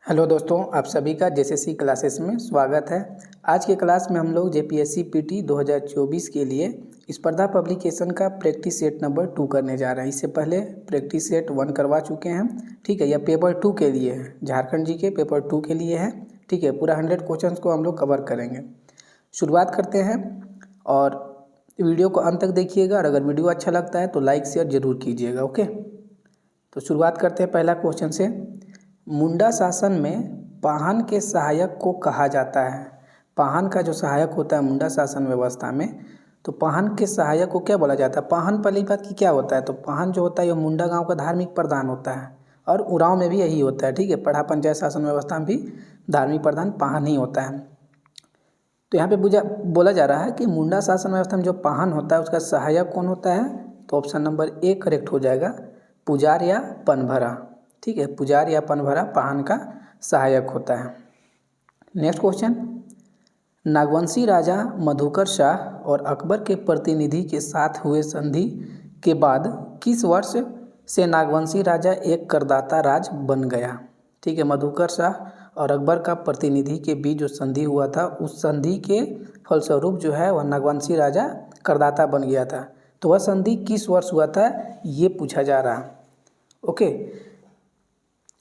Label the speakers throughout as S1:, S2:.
S1: Hello दोस्तों, आप सभी का जेएसएससी क्लासेस में स्वागत है। आज के क्लास में हम लोग जेपीएससी पीटी 2024 के लिए स्पर्धा पब्लिकेशन का प्रैक्टिस सेट नंबर 2 करने जा रहे हैं। इससे पहले प्रैक्टिस सेट 1 करवा चुके हैं। ठीक है, यह पेपर 2 के लिए है, झारखंड जी के पेपर 2 के लिए है। ठीक है, पूरा 100 क्वेश्चन को हम लोग कवर करेंगे। शुरुआत करते हैं और वीडियो को अंत तक देखिएगा और अगर वीडियो अच्छा लगता है तो लाइक शेयर जरूर कीजिएगा। ओके, तो शुरुआत करते हैं पहला क्वेश्चन से। मुंडा शासन में पाहन के सहायक को कहा जाता है। पाहन का जो सहायक होता है मुंडा शासन व्यवस्था में, तो पाहन के सहायक को क्या बोला जाता है? पाहन पहली बात की क्या होता है, तो पाहन जो होता है ये मुंडा गांव का धार्मिक प्रधान होता है और उरांव में भी यही होता है। ठीक है, पढ़ा पंचायत शासन व्यवस्था में भी धार्मिक प्रधान पाहन ही होता है। तो यहाँ पे बोला जा रहा है कि मुंडा शासन व्यवस्था में जो पाहन होता है उसका सहायक कौन होता है, तो ऑप्शन नंबर ए करेक्ट हो जाएगा, पुजार या पनभरा। ठीक है, पुजार या पनभरा पाहन का सहायक होता है। नेक्स्ट क्वेश्चन, नागवंशी राजा मधुकर शाह और अकबर के प्रतिनिधि के साथ हुए संधि के बाद किस वर्ष से नागवंशी राजा एक करदाता राज बन गया? ठीक है, मधुकर शाह और अकबर का प्रतिनिधि के बीच जो संधि हुआ था उस संधि के फलस्वरूप जो है वह नागवंशी राजा करदाता बन गया था। तो वह संधि किस वर्ष हुआ था ये पूछा जा रहा है। ओके,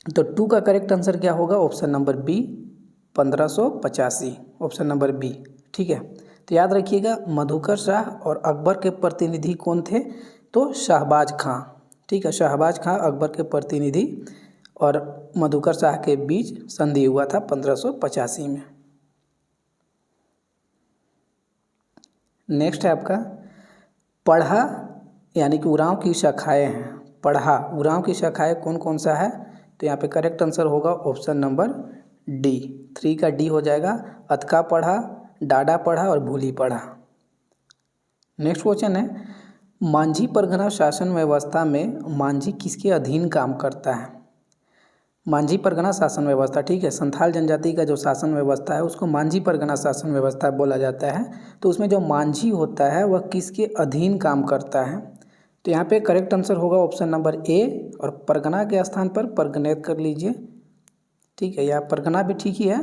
S1: तो 2 का करेक्ट आंसर क्या होगा? Option number B 1585, option number B. ठीक है, तो याद रखिएगा मधुकर शाह और अकबर के प्रतिनिधि कौन थे, तो शाहबाज खां। ठीक है, शाहबाज खां अकबर के प्रतिनिधि और मधुकर शाह के बीच संधि हुआ था 1585 में। नेक्स्ट है आपका पढ़ा यानी कि उरांव की शाखाएं हैं। पढ़ा उरांव की शाखाएं कौन कौन सा है, तो यहाँ पे करेक्ट आंसर होगा ऑप्शन नंबर डी, 3 का डी हो जाएगा, अतका पढ़ा, डाडा पढ़ा और भूली पढ़ा। नेक्स्ट क्वेश्चन है, मांझी परगना शासन व्यवस्था में मांझी किसके अधीन काम करता है? मांझी परगना शासन व्यवस्था, ठीक है, संथाल जनजाति का जो शासन व्यवस्था है उसको मांझी परगना शासन व्यवस्था बोला जाता है। तो उसमें जो मांझी होता है वह किसके अधीन काम करता है, तो यहाँ पे करेक्ट आंसर होगा ऑप्शन नंबर ए और परगना के स्थान पर परगनेत कर लीजिए। ठीक है, यहाँ परगना भी ठीक ही है।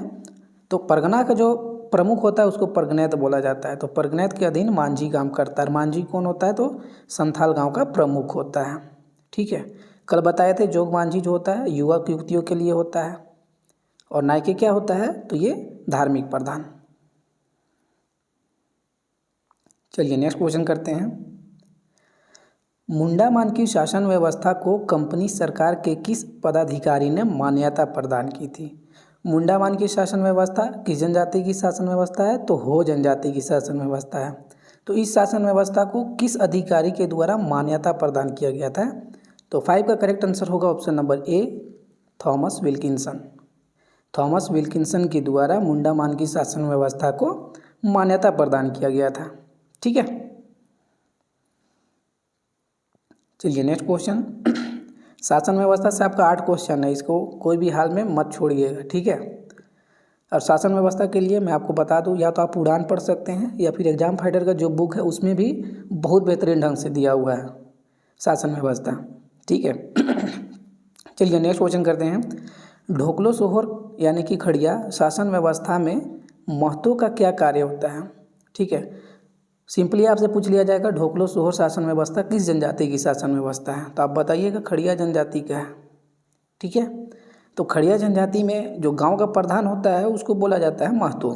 S1: तो परगना का जो प्रमुख होता है उसको परगनेत बोला जाता है। तो परगनेत के अधीन मांझी काम करता है। मांझी कौन होता है, तो संथाल गांव का प्रमुख होता है। ठीक है, कल बताए थे जोग मांझी जो होता है युवक युवतियों के लिए होता है और नायके क्या होता है, तो ये धार्मिक प्रधान। चलिए नेक्स्ट क्वेश्चन करते हैं। मुंडा मान की शासन व्यवस्था को कंपनी सरकार के किस पदाधिकारी ने मान्यता प्रदान की थी? मुंडा मान की शासन व्यवस्था किस जनजाति की शासन व्यवस्था है, तो हो जनजाति की शासन व्यवस्था है। तो इस शासन व्यवस्था को किस अधिकारी के द्वारा मान्यता प्रदान किया गया था, तो 5 का करेक्ट आंसर होगा option number A, Thomas Wilkinson. Thomas Wilkinson के द्वारा मुंडा मान की शासन व्यवस्था को मान्यता प्रदान किया गया था। ठीक है, चलिए नेक्स्ट क्वेश्चन। शासन व्यवस्था से आपका 8 क्वेश्चन है, इसको कोई भी हाल में मत छोड़िएगा। ठीक है, और शासन व्यवस्था के लिए मैं आपको बता दूं, या तो आप उड़ान पढ़ सकते हैं या फिर एग्जाम फाइटर का जो बुक है उसमें भी बहुत बेहतरीन ढंग से दिया हुआ है शासन व्यवस्था। ठीक है, चलिए नेक्स्ट क्वेश्चन करते हैं। ढोकलो सोहर यानी कि खड़िया शासन व्यवस्था में महतो का क्या कार्य होता है? ठीक है, सिंपली आपसे पूछ लिया जाएगा ढोकलो सोहर शासन व्यवस्था किस जनजाति की शासन व्यवस्था है, तो आप बताइएगा खड़िया जनजाति का है। ठीक है, तो खड़िया जनजाति में जो गांव का प्रधान होता है उसको बोला जाता है महतो,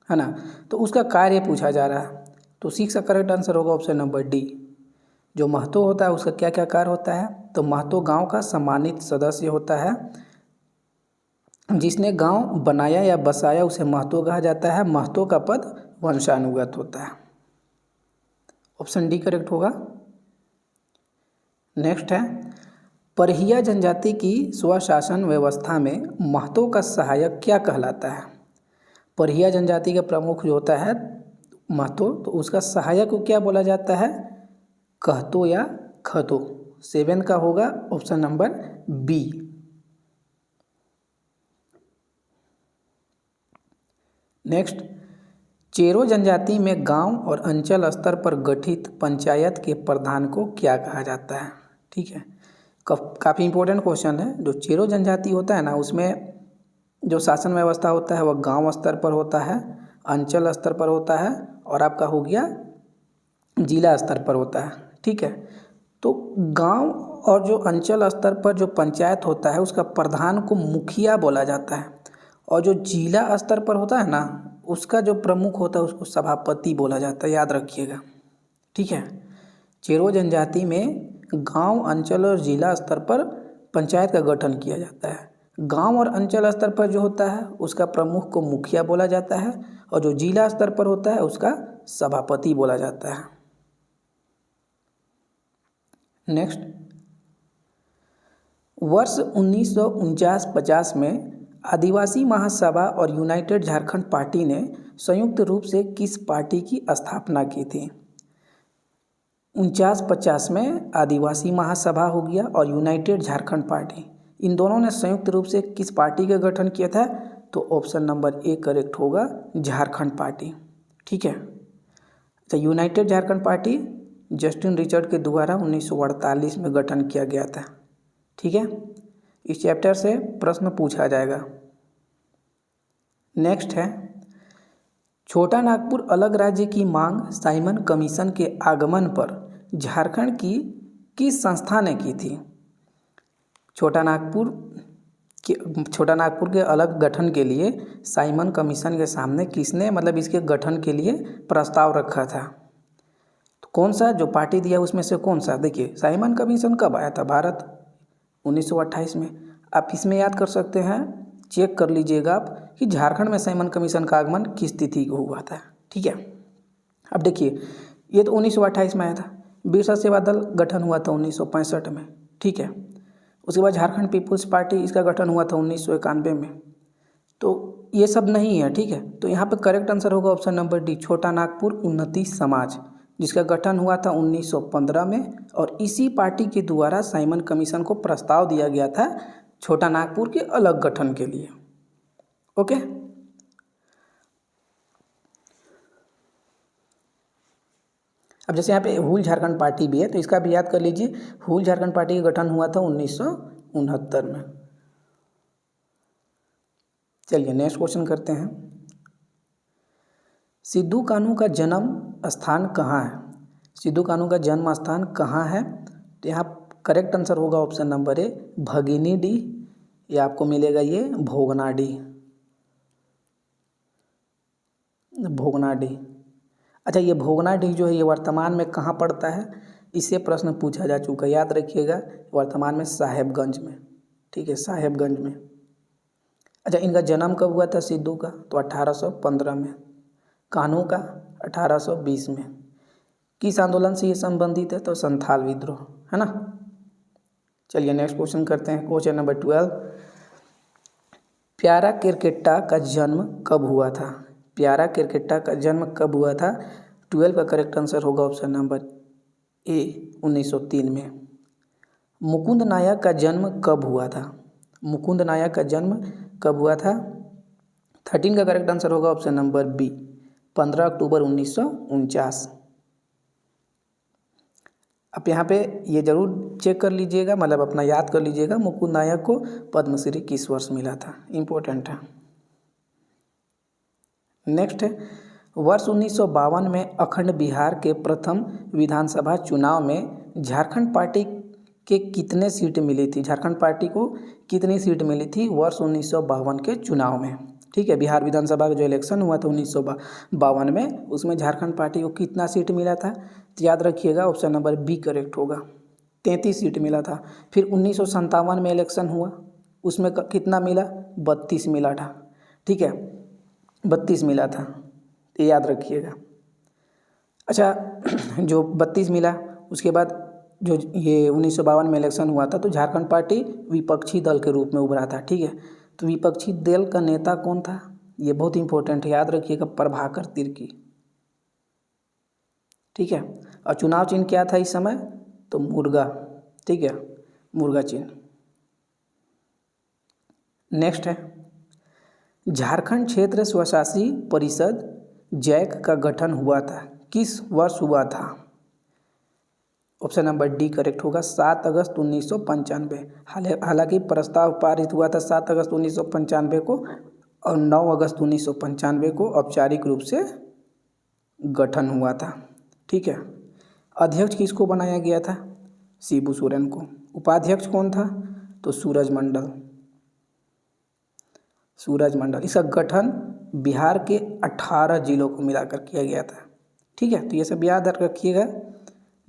S1: है ना। तो उसका कार्य पूछा जा रहा है, तो 6 का करेक्ट आंसर होगा ऑप्शन नंबर डी। जो महतो होता है उसका क्या क्या कार्य होता है, तो महतो गांव का सम्मानित सदस्य होता है। जिसने गांव बनाया या बसाया उसे महतो कहा जाता है। महतो का पद वंशानुगत होता है। ऑप्शन डी करेक्ट होगा। नेक्स्ट है, परहिया जनजाति की स्वशासन व्यवस्था में महतो का सहायक क्या कहलाता है? परहिया जनजाति का प्रमुख जो होता है महतो, तो उसका सहायक को क्या बोला जाता है, कहतो या खतो। 7 का होगा option number B. Next, Chero जनजाति में गांव और अंचल स्तर पर गठित पंचायत के प्रधान को क्या कहा जाता है? ठीक है, काफ़ी इंपॉर्टेंट क्वेश्चन है। जो चेरो जनजाति होता है ना उसमें जो शासन व्यवस्था होता है वह गांव स्तर पर होता है, अंचल स्तर पर होता है और आपका हो गया जिला स्तर पर होता है। ठीक है, तो गांव और जो अंचल स्तर पर जो पंचायत होता है उसका प्रधान को मुखिया बोला जाता है, और जो जिला स्तर पर होता है ना उसका जो प्रमुख होता है उसको सभापति बोला जाता है, याद रखिएगा। ठीक है, चेरो जनजाति में गांव, अंचल और जिला स्तर पर पंचायत का गठन किया जाता है। गांव और अंचल स्तर पर जो होता है उसका प्रमुख को मुखिया बोला जाता है, और जो जिला स्तर पर होता है उसका सभापति बोला जाता है। नेक्स्ट, वर्ष 1949-50 में आदिवासी महासभा और यूनाइटेड झारखंड पार्टी ने संयुक्त रूप से किस पार्टी की स्थापना की थी? 49-50 में आदिवासी महासभा हो गया और यूनाइटेड झारखंड पार्टी, इन दोनों ने संयुक्त रूप से किस पार्टी का गठन किया था? तो ऑप्शन नंबर ए करेक्ट होगा, झारखंड पार्टी। ठीक है, तो United Jharkhand party Justin Richard के द्वारा 1948 में गठन किया गया था। ठीक है, इस चैप्टर से प्रश्न पूछा जाएगा। नेक्स्ट है, छोटा नागपुर अलग राज्य की मांग साइमन कमीशन के आगमन पर झारखंड की किस संस्था ने की थी? छोटा नागपुर के अलग गठन के लिए साइमन कमीशन के सामने किसने मतलब इसके गठन के लिए प्रस्ताव रखा था? तो कौन सा जो पार्टी दिया उसमें से कौन सा? देखिए, साइमन कमीशन कब आया था भारत? 1928 में। आप इसमें याद कर सकते हैं, चेक कर लीजिएगा आप कि झारखंड में साइमन कमीशन का आगमन किस तिथि को हुआ था। ठीक है, अब देखिए ये तो 1928 में आया था। बिरसा सेवा दल गठन हुआ था 1965 में। ठीक है, उसके बाद झारखंड पीपुल्स पार्टी, इसका गठन हुआ था 1991 में। तो ये सब नहीं है। ठीक है, तो यहाँ पे करेक्ट आंसर होगा ऑप्शन नंबर डी, छोटा नागपुर उन्नति समाज, जिसका गठन हुआ था 1915 में, और इसी पार्टी के द्वारा साइमन कमीशन को प्रस्ताव दिया गया था छोटा नागपुर के अलग गठन के लिए। ओके, अब जैसे यहाँ पे हुल झारखंड पार्टी भी है तो इसका भी याद कर लीजिए। हुल झारखंड पार्टी का गठन हुआ था 1969 में। चलिए नेक्स्ट क्वेश्चन करते हैं। सिद्धू कान्हू का जन्म स्थान कहाँ है? सिद्धू कान्हू का जन्म स्थान कहाँ है? तो यहाँ करेक्ट आंसर होगा ऑप्शन नंबर ए, भगिनीडीह, या आपको मिलेगा ये भोगनाडीह। भोगनाडीह, अच्छा ये भोगनाडीह जो है ये वर्तमान में कहाँ पड़ता है? इससे प्रश्न पूछा जा चुका है, याद रखिएगा। वर्तमान में साहेबगंज में। ठीक है, साहेबगंज में। अच्छा, इनका जन्म कब हुआ था सिद्धू का? तो 1815 में। कान्हू का 1820 में। किस आंदोलन से ये संबंधित है? तो संथाल विद्रोह, है ना। चलिए नेक्स्ट क्वेश्चन करते हैं, क्वेश्चन नंबर 12। प्यारा क्रिकेटा का जन्म कब हुआ था? प्यारा क्रिकेटा का जन्म कब हुआ था? 12 का करेक्ट आंसर होगा ऑप्शन नंबर ए, 1903 में। मुकुंद नायक का जन्म कब हुआ था? मुकुंद नायक का जन्म कब हुआ था? 13 का करेक्ट आंसर होगा ऑप्शन नंबर बी, 15 अक्टूबर 1949। अब यहाँ पे ये जरूर चेक कर लीजिएगा, मतलब अपना याद कर लीजिएगा, मुकुंद नायक को पद्मश्री किस वर्ष मिला था, इम्पोर्टेंट है। नेक्स्ट है, वर्ष 1952 में अखंड बिहार के प्रथम विधानसभा चुनाव में झारखंड पार्टी के कितने सीट मिली थी? झारखंड पार्टी को कितनी सीट मिली थी वर्ष 1952 के चुनाव में? ठीक है, बिहार विधानसभा का जो इलेक्शन हुआ था 1952 में, उसमें झारखंड पार्टी को कितना सीट मिला था? तो याद रखिएगा ऑप्शन नंबर बी करेक्ट होगा, 33 सीट मिला था। फिर 1957 में इलेक्शन हुआ, उसमें कितना मिला? 32 मिला था। ठीक है, 32 मिला था, ये याद रखिएगा। अच्छा, जो 32 मिला, उसके बाद जो ये 1952 में इलेक्शन हुआ था तो झारखंड पार्टी विपक्षी दल के रूप में उभरा था। ठीक है, तो विपक्षी दल का नेता कौन था? ये बहुत इंपॉर्टेंट है, याद रखिएगा, प्रभाकर तिर्की। ठीक है, और चुनाव चिन्ह क्या था इस समय? तो मुर्गा। ठीक है, मुर्गा चिन्ह। नेक्स्ट है, झारखंड क्षेत्र स्वशासी परिषद जैक का गठन हुआ था, किस वर्ष हुआ था? ऑप्शन नंबर डी करेक्ट होगा, 7 अगस्त 1995। हालांकि प्रस्ताव पारित हुआ था 7 अगस्त 1995 को और 9 अगस्त 1995 को औपचारिक रूप से गठन हुआ था। ठीक है। अध्यक्ष किसको बनाया गया था? शिबू सोरेन को। उपाध्यक्ष कौन था? तो सूरजमंडल। इसका गठन बिहार के 18 जिलों को मिलाकर किया गया था। ठीक है, तो ये सब याद रखिएगा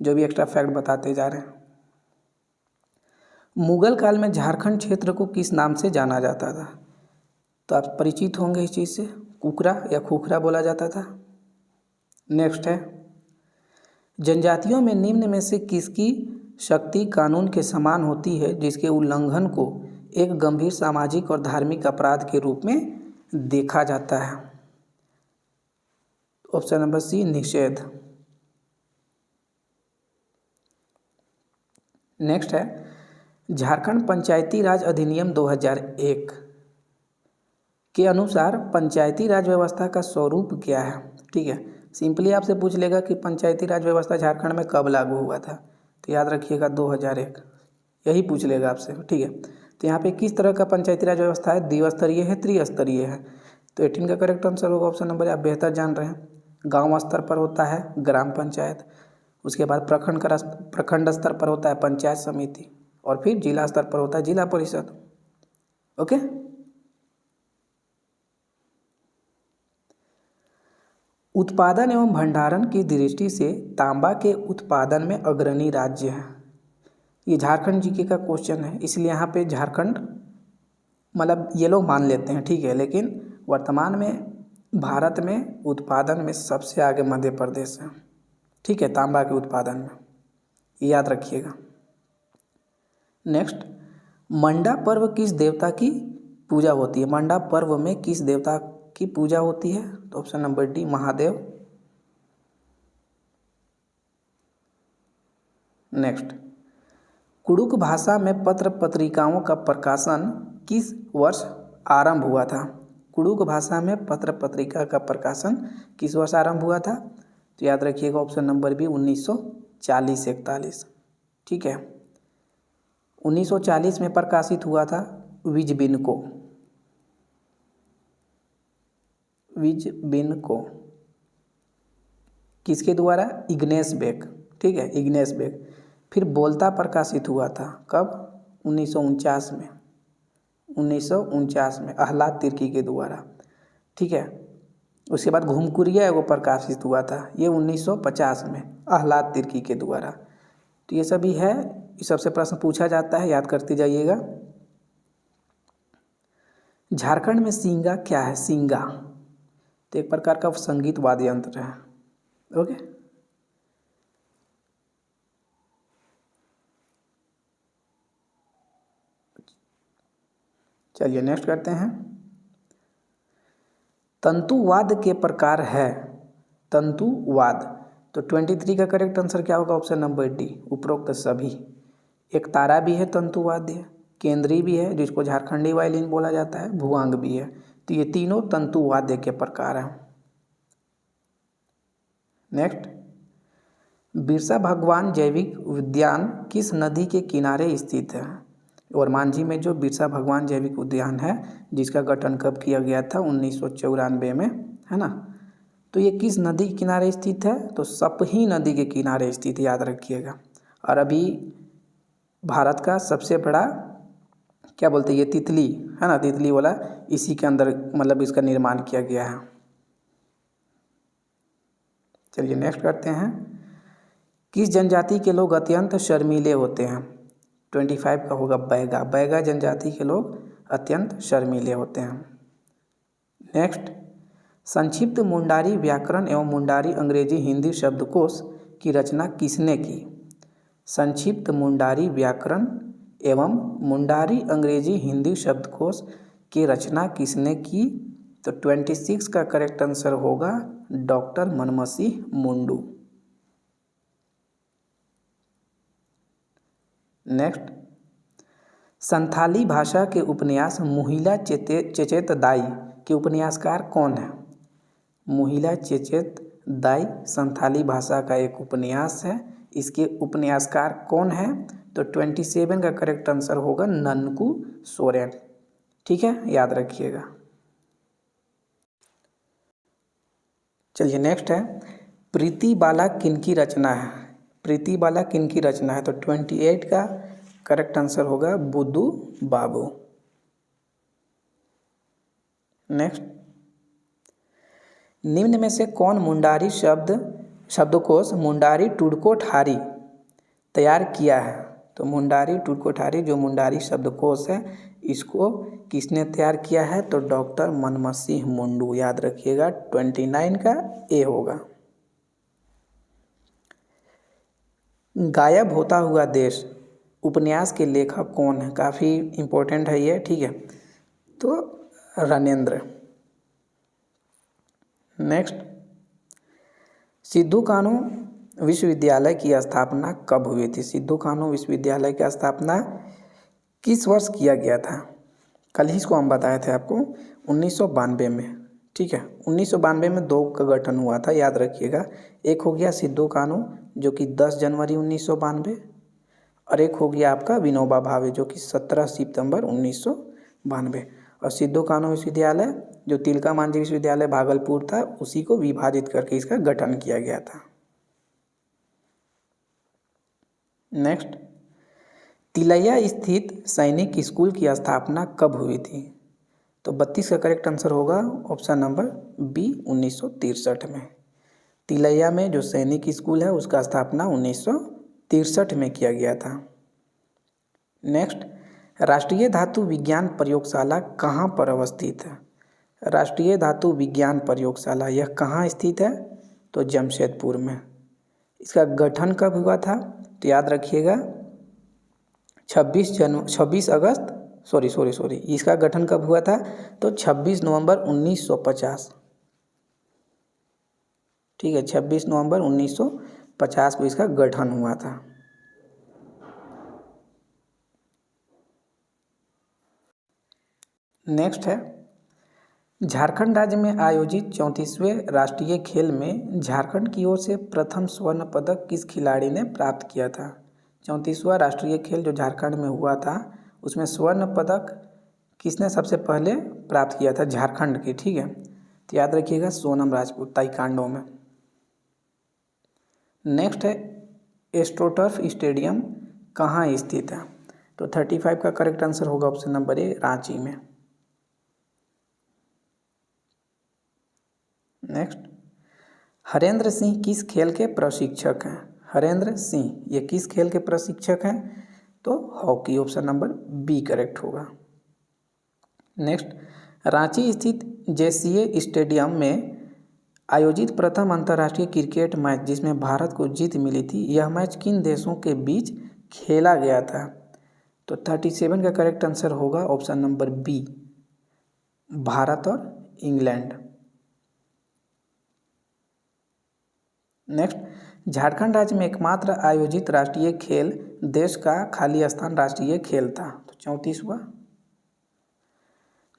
S1: जो भी एक्स्ट्रा फैक्ट बताते जा रहे हैं। मुगल काल में झारखंड क्षेत्र को किस नाम से जाना जाता था? तो आप परिचित होंगे इस चीज़ से, कुकरा या खोखरा बोला जाता था। नेक्स्ट है, जनजातियों में निम्न में से किसकी शक्ति कानून के समान होती है जिसके उल्लंघन को एक गंभीर सामाजिक और धार्मिक अपराध के रूप में देखा जाता है? ऑप्शन नंबर सी निषेध। नेक्स्ट है, झारखंड पंचायती राज अधिनियम 2001 के अनुसार पंचायती राज व्यवस्था का स्वरूप क्या है? ठीक है, सिंपली आपसे पूछ लेगा कि पंचायती राज व्यवस्था झारखंड में कब लागू हुआ था, तो याद रखिएगा 2001, यही पूछ लेगा आपसे। ठीक है, तो यहाँ पे किस तरह का पंचायती राज व्यवस्था है? द्विस्तरीय है, त्रिस्तरीय है? तो 18 का करेक्ट आंसर होगा ऑप्शन नंबर, आप बेहतर जान रहे हैं। गांव स्तर पर होता है ग्राम पंचायत, उसके बाद प्रखंड स्तर पर होता है पंचायत समिति, और फिर जिला स्तर पर होता है जिला परिषद। ओके, उत्पादन एवं भंडारण की दृष्टि से तांबा के उत्पादन में अग्रणी राज्य है। ये झारखंड जीके का क्वेश्चन है, इसलिए यहाँ पे झारखंड मतलब ये लोग मान लेते हैं। ठीक है, लेकिन वर्तमान में भारत में उत्पादन में सबसे आगे मध्य प्रदेश है। ठीक है, तांबा के उत्पादन में, ये याद रखिएगा। नेक्स्ट, मंडा पर्व किस देवता की पूजा होती है? मंडा पर्व में किस देवता की पूजा होती है? तो option number D Mahadev. Next, Kurukh भाषा में पत्र पत्रिकाओं का प्रकाशन किस वर्ष आरंभ हुआ था? कुड़ुक भाषा में पत्र पत्रिका का प्रकाशन किस वर्ष आरंभ हुआ था? तो याद रखिएगा ऑप्शन नंबर बी 1940-41। ठीक है, 1940 में प्रकाशित हुआ था विजबिनको। किसके द्वारा? इग्नेस बेक। ठीक है, इग्नेस बेक। फिर बोलता प्रकाशित हुआ था कब? 1949 में। 1949 में आह्लाद तिर्की के द्वारा। ठीक है, उसके बाद घुमकुरिया एगो प्रकाशित हुआ था, ये 1950 में आह्लाद तिर्की के द्वारा। तो ये सभी है, इस सबसे प्रश्न पूछा जाता है, याद करते जाइएगा। झारखंड में सींगा क्या है? सींगा तो एक प्रकार का संगीत वाद्य यंत्र है। ओके, चलिए नेक्स्ट करते हैं। तंतुवाद के प्रकार है? तंतुवाद, तो 23 का करेक्ट आंसर क्या होगा? ऑप्शन नंबर डी उपरोक्त सभी। एक तारा भी है तंतुवाद्य, केंद्रीय भी है जिसको झारखंडी वायलिन बोला जाता है, भुआंग भी है। तो ये तीनों तंतुवाद्य के प्रकार हैं। नेक्स्ट, बिरसा भगवान जैविक उद्यान किस नदी के किनारे स्थित है? और मांझी में जो बिरसा भगवान जैविक उद्यान है जिसका गठन कब किया गया था? 1994 में, है ना। तो ये किस नदी के किनारे स्थित है? तो सपही नदी के किनारे स्थित, याद रखिएगा। और अभी भारत का सबसे बड़ा क्या बोलते हैं, ये तितली है ना, तितली वाला, इसी के अंदर मतलब इसका निर्माण किया गया है। चलिए नेक्स्ट करते हैं। किस जनजाति के लोग अत्यंत शर्मीले होते हैं? 25 का होगा बैगा। बैगा जनजाति के लोग अत्यंत शर्मीले होते हैं। नेक्स्ट, संक्षिप्त मुंडारी व्याकरण एवं मुंडारी अंग्रेजी हिंदी शब्दकोश की रचना किसने की? संक्षिप्त मुंडारी व्याकरण एवं मुंडारी अंग्रेजी हिंदी शब्दकोश की रचना किसने की? तो 26 का करेक्ट आंसर होगा डॉक्टर मनमोहन मुंडू। नेक्स्ट, संथाली भाषा के उपन्यास मुहिला चेचेत दाई के उपन्यासकार कौन है? मुहिला चेचेत दाई संथाली भाषा का एक उपन्यास है, इसके उपन्यासकार कौन है? तो 27 का करेक्ट आंसर होगा ननकू सोरेन। ठीक है, याद रखिएगा। चलिए नेक्स्ट है, प्रीति बाला किनकी रचना है? प्रीति बाला किनकी रचना है? तो 28 का करेक्ट आंसर होगा बुद्धू बाबू। नेक्स्ट, निम्न में से कौन मुंडारी शब्दकोश मुंडारी टुडकोठारी तैयार किया है? तो मुंडारी टुडकोठारी जो मुंडारी शब्दकोश है इसको किसने तैयार किया है? तो डॉक्टर मनमथ सिंह मुंडू। याद रखिएगा 29 का ए होगा। गायब होता हुआ देश उपन्यास के लेखक कौन है? काफ़ी इम्पोर्टेंट है ये, ठीक है। तो रणेंद्र। नेक्स्ट, सिद्धू कानू विश्वविद्यालय की स्थापना कब हुई थी? सिद्धू कानू विश्वविद्यालय की स्थापना किस वर्ष किया गया था? कल ही इसको हम बताए थे आपको 1992 में, ठीक है। 1992 में 2 का गठन हुआ था, याद रखिएगा। एक हो गया सिद्धू कानू जो कि 10 जनवरी 1992 और एक हो गया आपका विनोबा भावे जो कि 17 सितंबर 1992। और सिद्धू कानू विश्वविद्यालय जो तिलका मांझी विश्वविद्यालय भागलपुर था उसी को विभाजित करके इसका गठन किया गया था। नेक्स्ट, तिलैया स्थित सैनिक स्कूल की स्थापना कब हुई थी? तो 32 का करेक्ट आंसर होगा ऑप्शन नंबर बी 1963 में। तिलैया में जो सैनिक स्कूल है उसका स्थापना 1963 में किया गया था। नेक्स्ट, राष्ट्रीय धातु विज्ञान प्रयोगशाला कहाँ पर अवस्थित है? राष्ट्रीय धातु विज्ञान प्रयोगशाला यह कहाँ स्थित है? तो जमशेदपुर में। इसका गठन कब हुआ था? तो याद रखिएगा 26 अगस्त सॉरी इसका गठन कब हुआ था? तो 26 नवंबर 1950, ठीक है। 26 नवंबर 1950 को इसका गठन हुआ था। नेक्स्ट है, झारखंड राज्य में आयोजित 34वें राष्ट्रीय खेल में झारखंड की ओर से प्रथम स्वर्ण पदक किस खिलाड़ी ने प्राप्त किया था? 34वां राष्ट्रीय खेल जो झारखंड में हुआ था उसमें स्वर्ण पदक किसने सबसे पहले प्राप्त किया था? झारखंड की, ठीक है। तो याद रखिएगा सोनम राजपूत ताइक्वांडो में। नेक्स्ट है, एस्ट्रोटर्फ स्टेडियम कहाँ स्थित है? तो 35 का करेक्ट आंसर होगा ऑप्शन नंबर ए रांची में। नेक्स्ट, हरेंद्र सिंह किस खेल के प्रशिक्षक हैं? हरेंद्र सिंह ये किस खेल के प्रशिक्षक हैं? तो hockey, option number B correct होगा। नेक्स्ट, रांची स्थित जेसीए स्टेडियम में आयोजित प्रथम अंतर्राष्ट्रीय क्रिकेट मैच जिसमें भारत को जीत मिली थी, यह मैच किन देशों के बीच खेला गया था? तो 37 का करेक्ट आंसर होगा ऑप्शन नंबर बी भारत और इंग्लैंड। नेक्स्ट, झारखंड राज्य में एकमात्र आयोजित राष्ट्रीय खेल देश का खाली स्थान राष्ट्रीय खेल था, तो 34वां।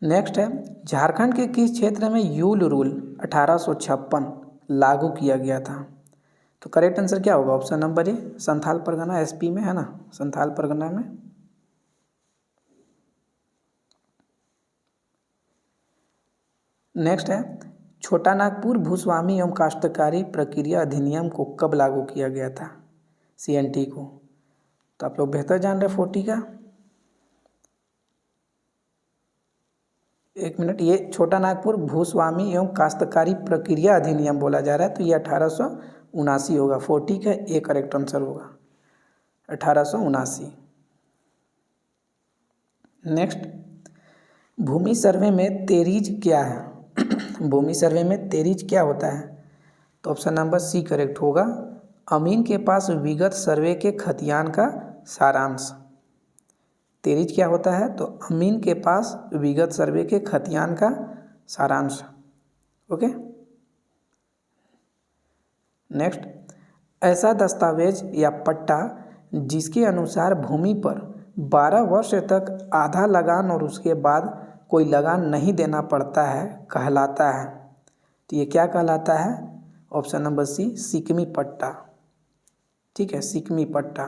S1: नेक्स्ट है, झारखंड के किस क्षेत्र में यूल रूल 1856 लागू किया गया था? तो करेक्ट आंसर क्या होगा? Option number A Santhal Pargana, SP में है ना, संथाल परगना में। नेक्स्ट है, छोटा नागपुर भूस्वामी एवं काश्तकारी प्रक्रिया अधिनियम को कब लागू किया गया था? सीएनटी को। तो आप लोग बेहतर जान रहे 40 का। एक मिनट, ये छोटा नागपुर भूस्वामी एवं काश्तकारी प्रक्रिया अधिनियम बोला जा रहा है, तो ये 1879 होगा। 40 का ए करेक्ट आंसर होगा 1879। नेक्स्ट, भूमि सर्वे में तेरीज क्या है? भूमि सर्वे में तेरीज क्या होता है? तो ऑप्शन नंबर सी करेक्ट होगा अमीन के पास विगत सर्वे के खतियान का सारांश। तेरीज क्या होता है? तो अमीन के पास विगत सर्वे के खतियान का सारांश। ओके। नेक्स्ट, ऐसा दस्तावेज या पट्टा जिसके अनुसार भूमि पर 12 वर्ष तक आधा लगान और उसके बाद कोई लगान नहीं देना पड़ता है कहलाता है, तो ये क्या कहलाता है? ऑप्शन नंबर सी सिकमी पट्टा। ठीक है, सिकमी पट्टा।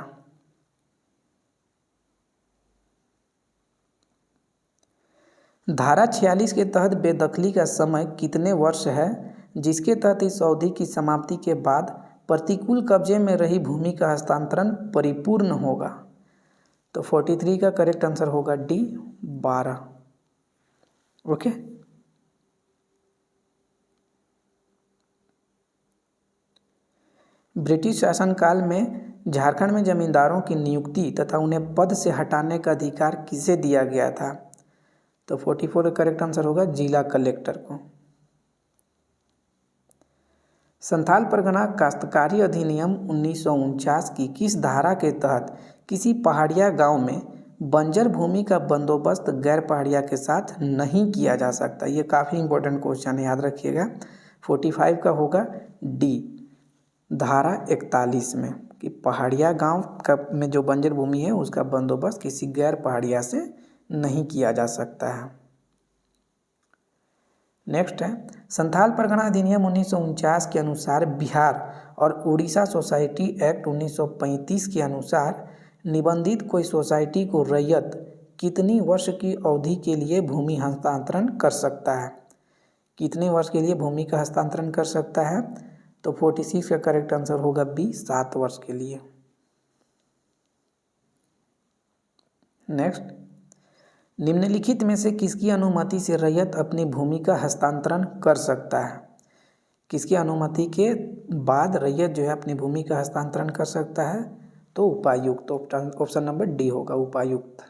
S1: धारा 46 के तहत बेदखली का समय कितने वर्ष है, जिसके तहत इस अवधि की समाप्ति के बाद प्रतिकूल कब्जे में रही भूमि का हस्तांतरण परिपूर्ण होगा? तो 43 का करेक्ट आंसर होगा डी, 12। ओके। ब्रिटिश शासनकाल में झारखंड में जमींदारों की नियुक्ति तथा उन्हें पद से हटाने का अधिकार किसे दिया गया था? तो 44 का करेक्ट आंसर होगा जिला कलेक्टर को। संथाल परगना काश्तकारी अधिनियम 1949 की किस धारा के तहत किसी पहाड़िया गांव में बंजर भूमि का बंदोबस्त गैर पहाड़िया के साथ नहीं किया जा सकता? ये काफ़ी इंपॉर्टेंट क्वेश्चन है, याद रखिएगा। 45 का होगा डी, धारा 41 में, कि पहाड़िया गांव का में जो बंजर भूमि है उसका बंदोबस्त किसी गैर पहाड़िया से नहीं किया जा सकता है। नेक्स्ट है, संथाल परगना अधिनियम 1949 के अनुसार बिहार और उड़ीसा सोसाइटी एक्ट 1935 के अनुसार निबंधित कोई सोसाइटी को रैयत कितनी वर्ष की अवधि के लिए भूमि हस्तांतरण कर सकता है? कितने वर्ष के लिए भूमि का हस्तांतरण कर सकता है? तो 46 का करेक्ट आंसर होगा बी, 7 वर्ष के लिए। नेक्स्ट, निम्नलिखित में से किसकी अनुमति से रैयत अपनी भूमि का हस्तांतरण कर सकता है? किसकी अनुमति के बाद रैयत जो है अपनी भूमि का हस्तांतरण कर सकता है? तो उपायुक्त। ऑप्शन नंबर डी होगा, उपायुक्त।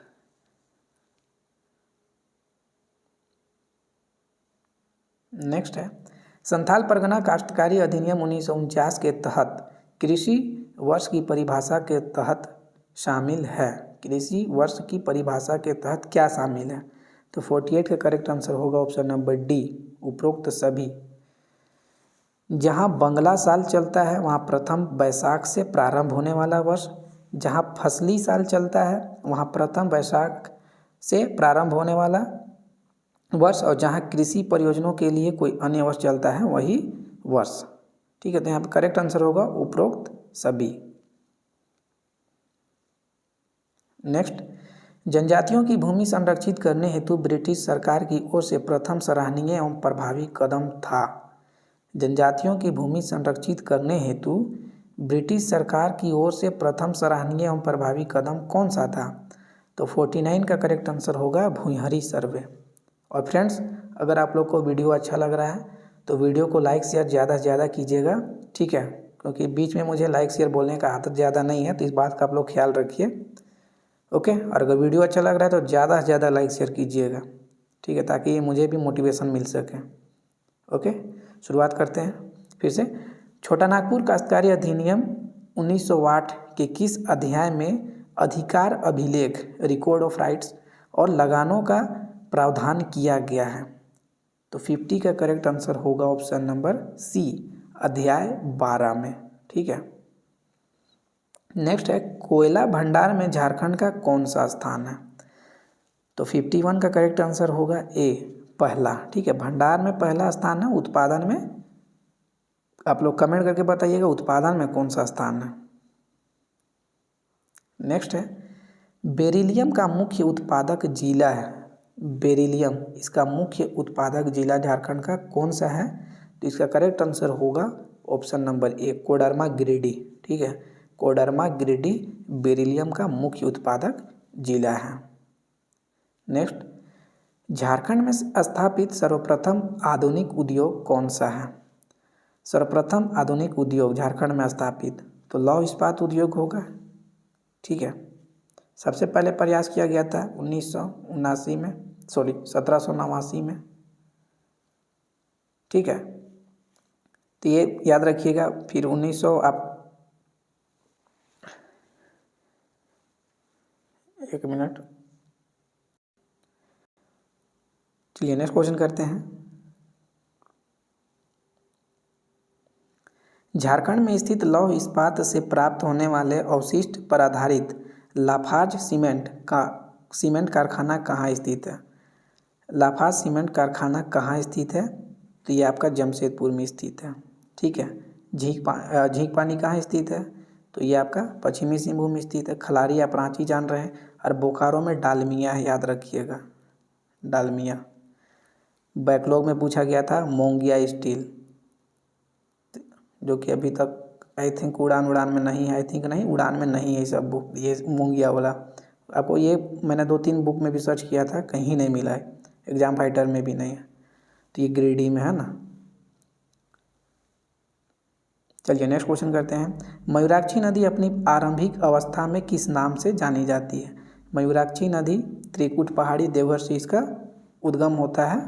S1: नेक्स्ट है, संथाल परगना काश्तकारी अधिनियम 1949 के तहत कृषि वर्ष की परिभाषा के तहत शामिल है? कृषि वर्ष की परिभाषा के तहत क्या शामिल है? तो 48 का करेक्ट आंसर होगा ऑप्शन नंबर डी, उपरोक्त सभी। जहाँ बंगला साल चलता है वहाँ प्रथम बैसाख से प्रारंभ होने वाला वर्ष, जहाँ फसली साल चलता है वहाँ प्रथम बैसाख से प्रारंभ होने वाला वर्ष, और जहाँ कृषि परियोजनाओं के लिए कोई अन्य वर्ष चलता है वही वर्ष। ठीक है, तो यहाँ पर करेक्ट आंसर होगा उपरोक्त सभी। नेक्स्ट, जनजातियों की भूमि संरक्षित करने हेतु ब्रिटिश सरकार की ओर से प्रथम सराहनीय एवं प्रभावी कदम था? जनजातियों की भूमि संरक्षित करने हेतु ब्रिटिश सरकार की ओर से प्रथम सराहनीय एवं प्रभावी कदम कौन सा था? तो 49 का करेक्ट आंसर होगा भुईहरी सर्वे। और फ्रेंड्स, अगर आप लोग को वीडियो अच्छा लग रहा है तो वीडियो को लाइक शेयर ज़्यादा से ज़्यादा कीजिएगा, ठीक है, क्योंकि बीच में मुझे लाइक शेयर बोलने का आदत ज़्यादा नहीं है, तो इस बात का आप लोग ख्याल रखिए। ओके, और अगर वीडियो अच्छा लग रहा है तो ज़्यादा से ज़्यादा लाइक शेयर कीजिएगा, ठीक है, ताकि मुझे भी मोटिवेशन मिल सके। ओके, शुरुआत करते हैं फिर से। छोटा नागपुर काश्तकारी अधिनियम 1908 के किस अध्याय में अधिकार अभिलेख, रिकॉर्ड ऑफ राइट्स और लगानों का प्रावधान किया गया है? तो 50 का करेक्ट आंसर होगा ऑप्शन नंबर सी, अध्याय 12 में। ठीक है। नेक्स्ट है, कोयला भंडार में झारखंड का कौन सा स्थान है? तो 51 का करेक्ट आंसर होगा ए, पहला। ठीक है, भंडार में पहला स्थान है। उत्पादन में आप लोग कमेंट करके बताइएगा उत्पादन में कौन सा स्थान है। नेक्स्ट है, बेरिलियम का मुख्य उत्पादक जिला है। बेरिलियम, इसका मुख्य उत्पादक जिला झारखंड का कौन सा है? तो इसका करेक्ट आंसर होगा option number A, Koderma Giridih. ठीक है, कोडरमा गिरिडीह बेरिलियम का मुख्य उत्पादक जिला है। नेक्स्ट, झारखंड में स्थापित सर्वप्रथम आधुनिक उद्योग कौन सा है? सर्वप्रथम आधुनिक उद्योग झारखंड में स्थापित तो लौह इस्पात उद्योग होगा। ठीक है, सबसे पहले प्रयास किया गया था 1789 में। ठीक है, तो ये याद रखिएगा। फिर 1900 आप एक मिनट, चलिए नेक्स्ट क्वेश्चन करते हैं। झारखंड में स्थित लौह इस्पात से प्राप्त होने वाले अवशिष्ट पर आधारित लाफार्ज सीमेंट कारखाना कहाँ स्थित है? लाफार्ज सीमेंट कारखाना कहाँ स्थित है? तो ये आपका जमशेदपुर में स्थित है। ठीक है, झींक पानी कहाँ स्थित है? तो ये आपका पश्चिमी सिंहभूम स्थित है। खलारी आप रांची जान रहे हैं, और बोकारो में डालमिया है, याद रखिएगा डालमिया। बैकलॉग में पूछा गया था मोंगिया स्टील, जो कि अभी तक आई थिंक उड़ान में नहीं है, उड़ान में नहीं है सब बुक, ये मोंगिया वाला। आपको ये मैंने 2-3 बुक में भी सर्च किया था, कहीं नहीं मिला है, एग्जाम फाइटर में भी नहीं है, तो ये ग्रेडी में है ना। चलिए नेक्स्ट क्वेश्चन करते हैं। मयूराक्षी नदी अपनी आरंभिक अवस्था में किस नाम से जानी जाती है? मयूराक्षी नदी त्रिकुट पहाड़ी देवघर से इसका उद्गम होता है,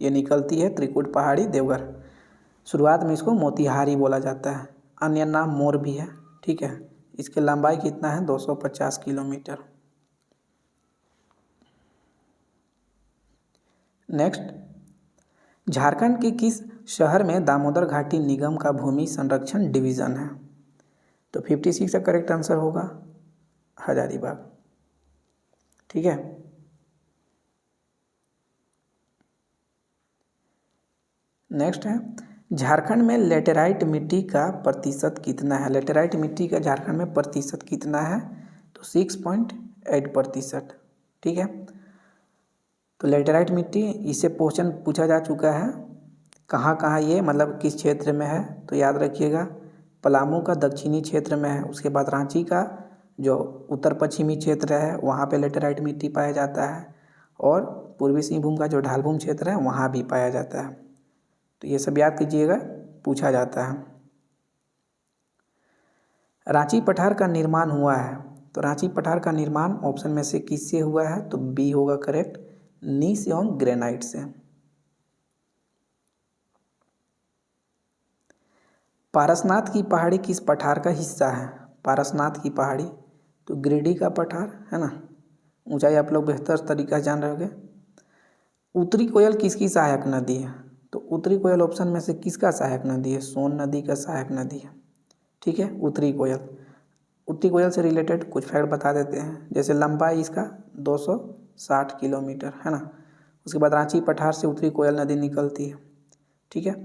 S1: ये निकलती है त्रिकुट पहाड़ी देवघर। शुरुआत में इसको मोतिहारी बोला जाता है, अन्य नाम मोर भी है, ठीक है। इसकी लंबाई कितना है? 250 किलोमीटर। नेक्स्ट, झारखंड के किस शहर में दामोदर घाटी निगम का भूमि संरक्षण डिवीज़न है? तो 56 का करेक्ट आंसर होगा हजारीबाग, ठीक है। नेक्स्ट है, झारखंड में लेटेराइट मिट्टी का प्रतिशत कितना है? लेटेराइट मिट्टी का झारखंड में प्रतिशत कितना है? तो 6.8%, ठीक है। तो लेटेराइट मिट्टी, इससे क्वेश्चन पूछा जा चुका है, कहाँ कहाँ ये मतलब किस क्षेत्र में है? तो याद रखिएगा पलामू का दक्षिणी क्षेत्र में है, उसके बाद रांची का जो उत्तर पश्चिमी क्षेत्र है वहाँ पे लेटेराइट मिट्टी पाया जाता है, और पूर्वी सिंहभूम का जो ढालभूम क्षेत्र है वहाँ भी पाया जाता है। तो ये सब याद कीजिएगा, पूछा जाता है। रांची पठार का निर्माण हुआ है, तो रांची पठार का निर्माण ऑप्शन में से किससे हुआ है? तो बी होगा करेक्ट, नीस एवं ग्रेनाइट से। पारसनाथ की पहाड़ी किस पठार का हिस्सा है? पारसनाथ की पहाड़ी तो गिरिडीह का पठार है ना, ऊंचाई आप लोग बेहतर तरीका से जान रहे होंगे। उत्तरी कोयल किसकी सहायक नदी है? तो उत्तरी कोयल ऑप्शन में से किसका सहायक नदी है? सोन नदी का सहायक नदी है, ठीक है। उत्तरी कोयल से रिलेटेड कुछ फैक्ट बता देते हैं, जैसे लंबाई इसका 260 किलोमीटर है ना। उसके बाद रांची पठार से उत्तरी कोयल नदी निकलती है, ठीक है।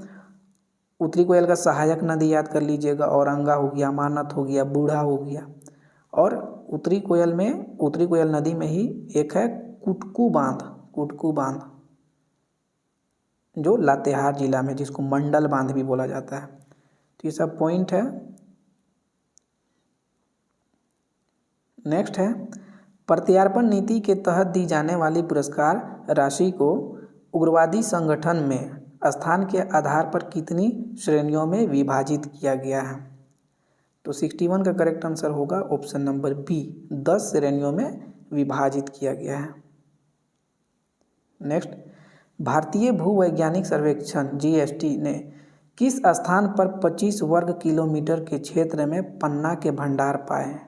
S1: उत्तरी कोयल का सहायक नदी याद कर लीजिएगा, औरंगा हो गया, मानत हो गया, बूढ़ा हो गया। और उत्तरी कोयल नदी में ही एक है कुटकू बांध, जो लातेहार जिला में, जिसको मंडल बांध भी बोला जाता है। तो ये सब पॉइंट है। नेक्स्ट है, प्रत्यार्पण नीति के तहत दी जाने वाली पुरस्कार राशि को उग्रवादी संगठन में स्थान के आधार पर कितनी श्रेणियों में विभाजित किया गया है? तो 61 का करेक्ट आंसर होगा ऑप्शन नंबर बी, 10 श्रेणियों में विभाजित किया गया है। नेक्स्ट, भारतीय भूवैज्ञानिक सर्वेक्षण GST ने किस स्थान पर 25 वर्ग किलोमीटर के क्षेत्र में पन्ना के भंडार पाए?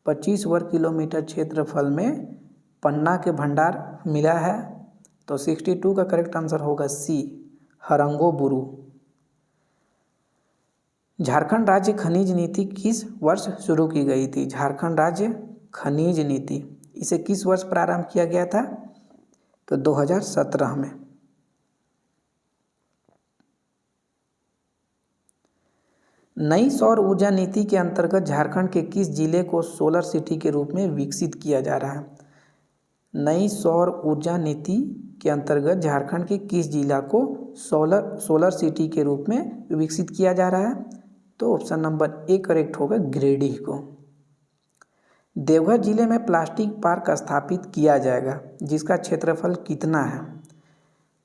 S1: 25 वर्ग किलोमीटर क्षेत्रफल में पन्ना के भंडार मिला है, तो 62 का करेक्ट आंसर होगा सी, हरंगोबुरु। झारखंड राज्य खनिज नीति किस वर्ष शुरू की गई थी? झारखंड राज्य खनिज नीति, इसे किस वर्ष प्रारंभ किया गया था? तो 2017 में। नई सौर ऊर्जा नीति के अंतर्गत झारखंड के किस जिले को सोलर सिटी के रूप में विकसित किया जा रहा है? नई सौर ऊर्जा नीति के अंतर्गत झारखंड के किस जिला को सोलर सिटी के रूप में विकसित किया जा रहा है? तो ऑप्शन नंबर ए करेक्ट होगा, गिरिडीह को। देवघर जिले में प्लास्टिक पार्क स्थापित किया जाएगा, जिसका क्षेत्रफल कितना है?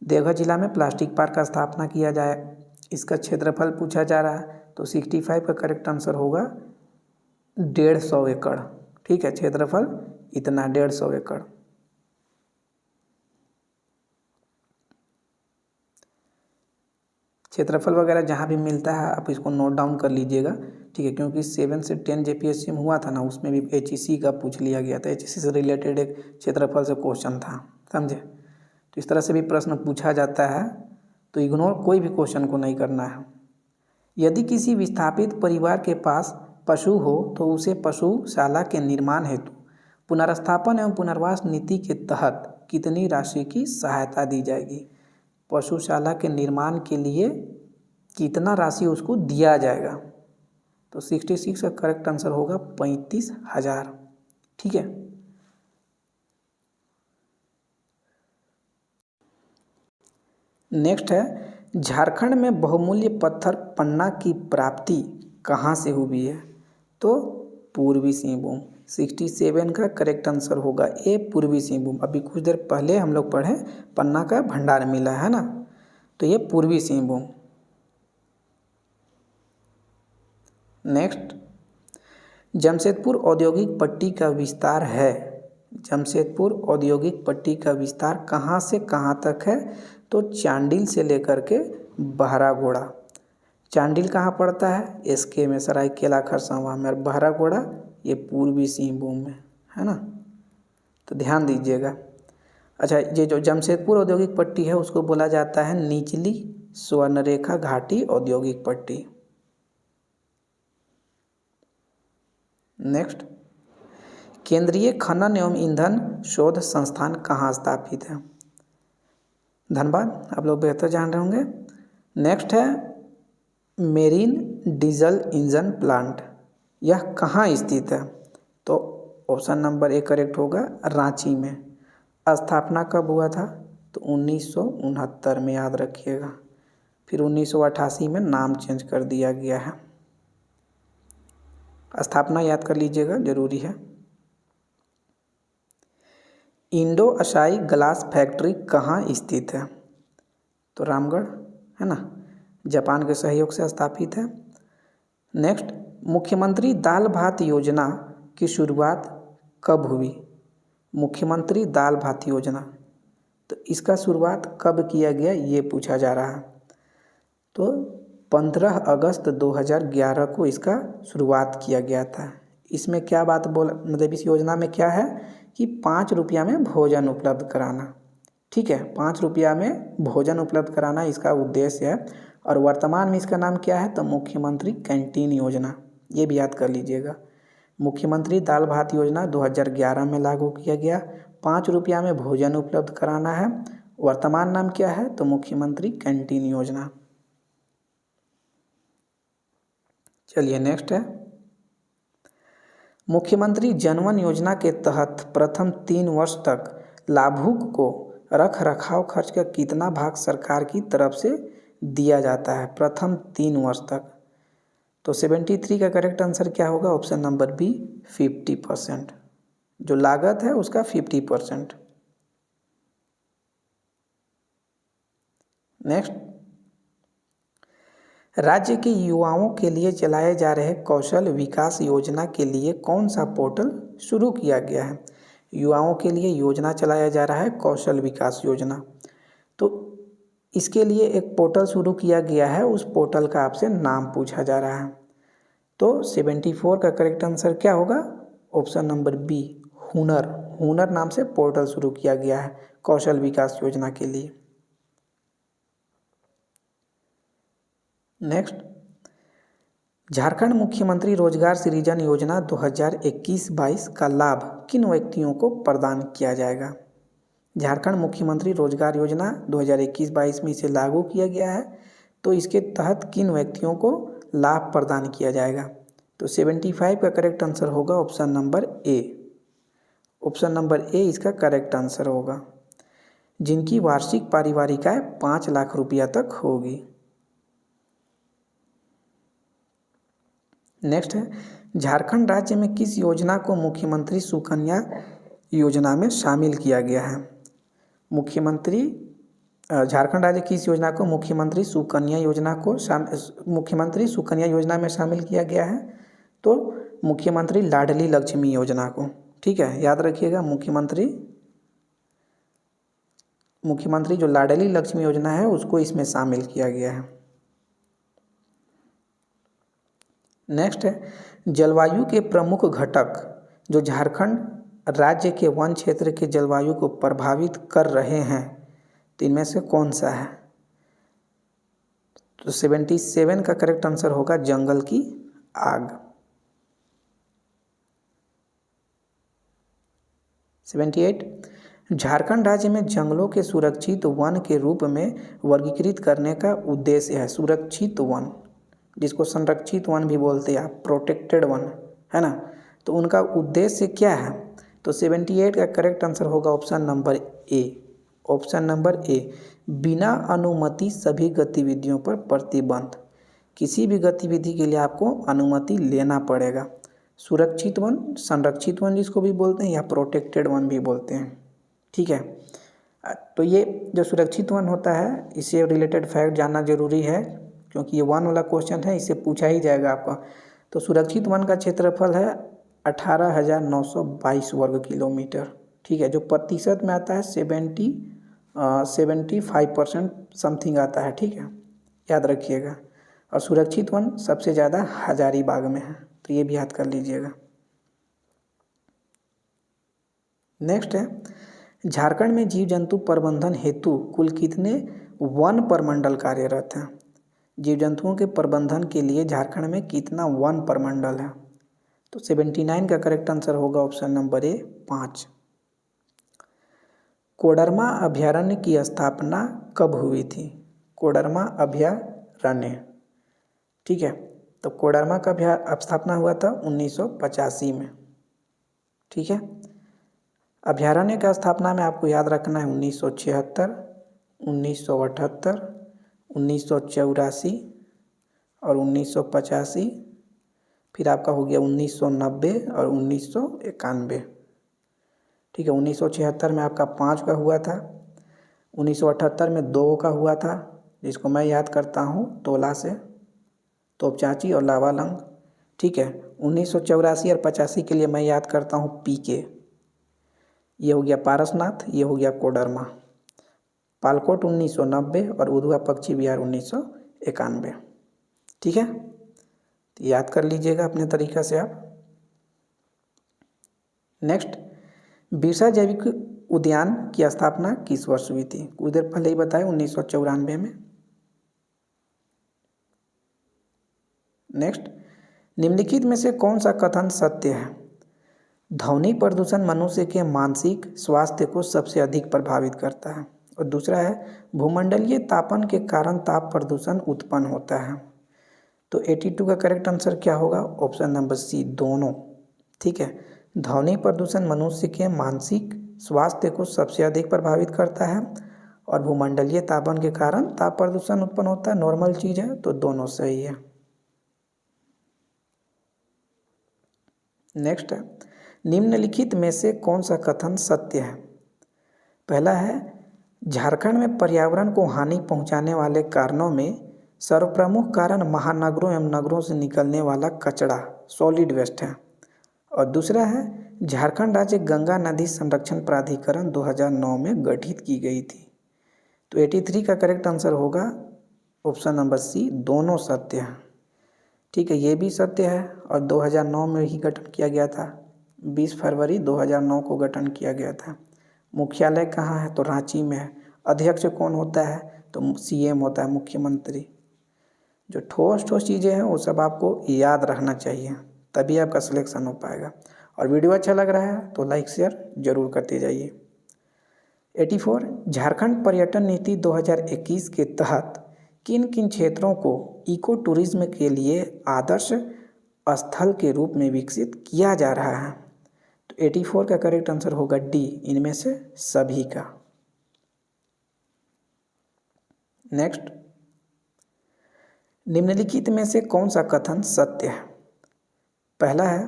S1: देवघर जिला में प्लास्टिक पार्क का स्थापना किया जाए, इसका क्षेत्रफल पूछा जा रहा है, तो 65 का करेक्ट आंसर होगा 150 एकड़, ठीक है। क्षेत्रफल इतना 150 एकड़। क्षेत्रफल वगैरह जहाँ भी मिलता है आप इसको नोट डाउन कर लीजिएगा, ठीक है, क्योंकि 7 से 10 JPSC में हुआ था ना, उसमें भी HEC का पूछ लिया गया था, HEC से रिलेटेड एक क्षेत्रफल से क्वेश्चन था, समझे। तो इस तरह से भी प्रश्न पूछा जाता है, तो इग्नोर कोई भी क्वेश्चन को नहीं करना है। यदि किसी विस्थापित परिवार के पास पशु हो तो उसे पशुशाला के निर्माण हेतु पुनर्स्थापन एवं पुनर्वास नीति के तहत कितनी राशि की सहायता दी जाएगी? पशुशाला के निर्माण के लिए कितना राशि उसको दिया जाएगा? तो 66 का करेक्ट आंसर होगा 35,000। ठीक है। नेक्स्ट है, झारखंड में बहुमूल्य पत्थर पन्ना की प्राप्ति कहाँ से हुई है? तो पूर्वी सिंहभूम। 67 का करेक्ट आंसर होगा ए, पूर्वी सिंहभूम। अभी कुछ देर पहले हम लोग पढ़े पन्ना का भंडार मिला है ना, तो ये पूर्वी सिंहभूम। नेक्स्ट, जमशेदपुर औद्योगिक पट्टी का विस्तार है। जमशेदपुर औद्योगिक पट्टी का विस्तार कहाँ से कहाँ तक है? तो चांडिल से लेकर के बहरागोड़ा। चांडिल कहाँ पड़ता है? एसके में, सरायकेला खरसावां में। और बहरागोड़ा ये पूर्वी सिंहभूम में है ना, तो ध्यान दीजिएगा। अच्छा, ये जो जमशेदपुर औद्योगिक पट्टी है उसको बोला जाता है निचली स्वर्णरेखा घाटी औद्योगिक पट्टी। नेक्स्ट, केंद्रीय खनन एवं ईंधन शोध संस्थान कहाँ स्थापित है? धनबाद, आप लोग बेहतर जान रहे होंगे। नेक्स्ट है मेरीन डीजल इंजन प्लांट, यह कहाँ स्थित है? तो ऑप्शन नंबर ए करेक्ट होगा, रांची में। स्थापना कब हुआ था? तो 1969 में, याद रखिएगा। फिर 1988 में नाम चेंज कर दिया गया है। स्थापना याद कर लीजिएगा, जरूरी है। इंडो असाई ग्लास फैक्ट्री कहाँ स्थित है? तो रामगढ़ है ना, जापान के सहयोग से स्थापित है। नेक्स्ट, मुख्यमंत्री दाल भात योजना की शुरुआत कब हुई? मुख्यमंत्री दाल भात योजना, तो इसका शुरुआत कब किया गया ये पूछा जा रहा है। तो 15 अगस्त 2011 को इसका शुरुआत किया गया था। इसमें क्या बात मतलब इस योजना में क्या है कि 5 रुपया में भोजन उपलब्ध कराना। ठीक है, 5 रुपया में भोजन उपलब्ध कराना इसका उद्देश्य है। और वर्तमान में इसका नाम क्या है? तो मुख्यमंत्री कैंटीन योजना, ये भी याद कर लीजिएगा। मुख्यमंत्री दाल भात योजना 2011 में लागू किया गया। 5 रुपया में भोजन उपलब्ध कराना है। वर्तमान नाम क्या है? तो मुख्यमंत्री कैंटीन योजना। चलिए नेक्स्ट है, मुख्यमंत्री जनवन योजना के तहत प्रथम 3 वर्ष तक लाभुक को रख रखाव खर्च का कितना भाग सरकार की तरफ से दिया जाता है? प्रथम 3 वर्ष तक। तो 73 का करेक्ट आंसर क्या होगा? Option number B, 50%। जो लागत है उसका 50%। नेक्स्ट, राज्य के युवाओं के लिए चलाए जा रहे कौशल विकास योजना के लिए कौन सा पोर्टल शुरू किया गया है? युवाओं के लिए योजना चलाया जा रहा है कौशल विकास योजना, तो इसके लिए एक पोर्टल शुरू किया गया है। उस पोर्टल का आपसे नाम पूछा जा रहा है। तो 74 का करेक्ट आंसर क्या होगा? ऑप्शन नंबर बी, हुनर। हुनर नाम से पोर्टल शुरू किया गया है कौशल विकास योजना के लिए। नेक्स्ट, झारखंड मुख्यमंत्री रोजगार सृजन योजना 2021-22 का लाभ किन व्यक्तियों को प्रदान किया जाएगा? झारखंड मुख्यमंत्री रोजगार योजना 2021-22 में इसे लागू किया गया है, तो इसके तहत किन व्यक्तियों को लाभ प्रदान किया जाएगा? तो 75 का करेक्ट आंसर होगा option number A. Option number A इसका करेक्ट आंसर होगा, जिनकी वार्षिक पारिवारिक आय 5 लाख रुपया तक होगी। नेक्स्ट है, झारखंड राज्य में किस योजना को मुख्यमंत्री सुकन्या योजना में शामिल किया गया है? झारखंड राज्य किस योजना को मुख्यमंत्री सुकन्या योजना में शामिल किया गया है? तो मुख्यमंत्री लाडली लक्ष्मी योजना को। ठीक है, याद रखिएगा, मुख्यमंत्री जो लाडली लक्ष्मी योजना है उसको इसमें शामिल किया गया है। नेक्स्ट है, जलवायु के प्रमुख घटक जो झारखंड राज्य के वन क्षेत्र के जलवायु को प्रभावित कर रहे हैं, तो इनमें से कौन सा है? तो 77 का करेक्ट आंसर होगा जंगल की आग। 78, झारखंड राज्य में जंगलों के सुरक्षित वन के रूप में वर्गीकृत करने का उद्देश्य है। सुरक्षित वन जिसको संरक्षित वन भी बोलते हैं आप, प्रोटेक्टेड वन, है ना। तो उनका उद्देश्य क्या है? तो 78 का करेक्ट आंसर होगा option number A. Option number A, बिना अनुमति सभी गतिविधियों पर प्रतिबंध। किसी भी गतिविधि के लिए आपको अनुमति लेना पड़ेगा। सुरक्षित वन, संरक्षित वन जिसको भी बोलते हैं, या प्रोटेक्टेड वन भी बोलते हैं, ठीक है। तो ये जो सुरक्षित वन होता है, इससे रिलेटेड फैक्ट जानना जरूरी है, क्योंकि ये वन वाला क्वेश्चन है, इससे पूछा ही जाएगा आपका। तो सुरक्षित वन का क्षेत्रफल है 18,922 वर्ग किलोमीटर, ठीक है, जो प्रतिशत में आता है 75% समथिंग आता है, ठीक है, याद रखिएगा। और सुरक्षित वन सबसे ज़्यादा हजारीबाग में है, तो ये भी याद कर लीजिएगा। नेक्स्ट है, झारखंड में जीव जंतु प्रबंधन हेतु कुल कितने वन प्रमंडल कार्यरत हैं? जीव जंतुओं के प्रबंधन के लिए झारखंड में कितना वन प्रमंडल है? तो 79 का करेक्ट आंसर होगा ऑप्शन नंबर ए, 5। कोडरमा अभयारण्य की स्थापना कब हुई थी? कोडरमा अभयारण्य, ठीक है, तो कोडरमा का स्थापना हुआ था 1985 में, ठीक है। अभयारण्य का स्थापना में आपको याद रखना है 1976, 1978, 1984 और 1985, फिर आपका हो गया 1990 और 1991, ठीक है। 1976 में आपका 5 का हुआ था, 1978 में 2 का हुआ था, जिसको मैं याद करता हूँ तोला से, तोपचाची और लावालंग, ठीक है। 1984 और 85 के लिए मैं याद करता हूँ पीके, ये हो गया पारसनाथ, ये हो गया कोडरमा। पालकोट 1990 और उधवा पक्षी विहार 1991, ठीक है, तो याद कर लीजिएगा अपने तरीक़ा से आप। नेक्स्ट, बिरसा जैविक उद्यान की स्थापना किस वर्ष हुई थी? कुछ देर पहले ही बताया, 1994 में। नेक्स्ट, निम्नलिखित में से कौन सा कथन सत्य है? ध्वनि प्रदूषण मनुष्य के मानसिक स्वास्थ्य को सबसे अधिक प्रभावित करता है। और दूसरा है, भूमंडलीय तापन के कारण ताप प्रदूषण उत्पन्न होता है। तो 82 का करेक्ट आंसर क्या होगा? ऑप्शन नंबर सी, दोनों, ठीक है। ध्वनि प्रदूषण मनुष्य के मानसिक स्वास्थ्य को सबसे अधिक प्रभावित करता है, और भूमंडलीय तापन के कारण ताप प्रदूषण उत्पन्न होता है, नॉर्मल चीज़ है, तो दोनों सही है। नेक्स्ट है, निम्नलिखित में से कौन सा कथन सत्य है? पहला है, झारखंड में पर्यावरण को हानि पहुंचाने वाले कारणों में सर्वप्रमुख कारण महानगरों एवं नगरों से निकलने वाला कचरा, सॉलिड वेस्ट है। और दूसरा है, झारखंड राज्य गंगा नदी संरक्षण प्राधिकरण 2009 में गठित की गई थी। तो 83 का करेक्ट आंसर होगा ऑप्शन नंबर सी, दोनों सत्य है, ठीक है, ये भी सत्य है। और 2009 में ही गठन किया गया था, 20 फरवरी 2009 को गठन किया गया था। मुख्यालय कहाँ है? तो रांची में है। अध्यक्ष कौन होता है? तो सीएम होता है, मुख्यमंत्री। जो ठोस चीज़ें हैं वो सब आपको याद रखना चाहिए, तभी आपका सिलेक्शन हो पाएगा। और वीडियो अच्छा लग रहा है तो लाइक शेयर जरूर करते जाइए। 84, झारखंड पर्यटन नीति 2021 के तहत किन किन क्षेत्रों को इको टूरिज्म के लिए आदर्श स्थल के रूप में विकसित किया जा रहा है? तो 84 का करेक्ट आंसर होगा डी, इनमें से सभी का। नेक्स्ट, निम्नलिखित में से कौन सा कथन सत्य है? पहला है,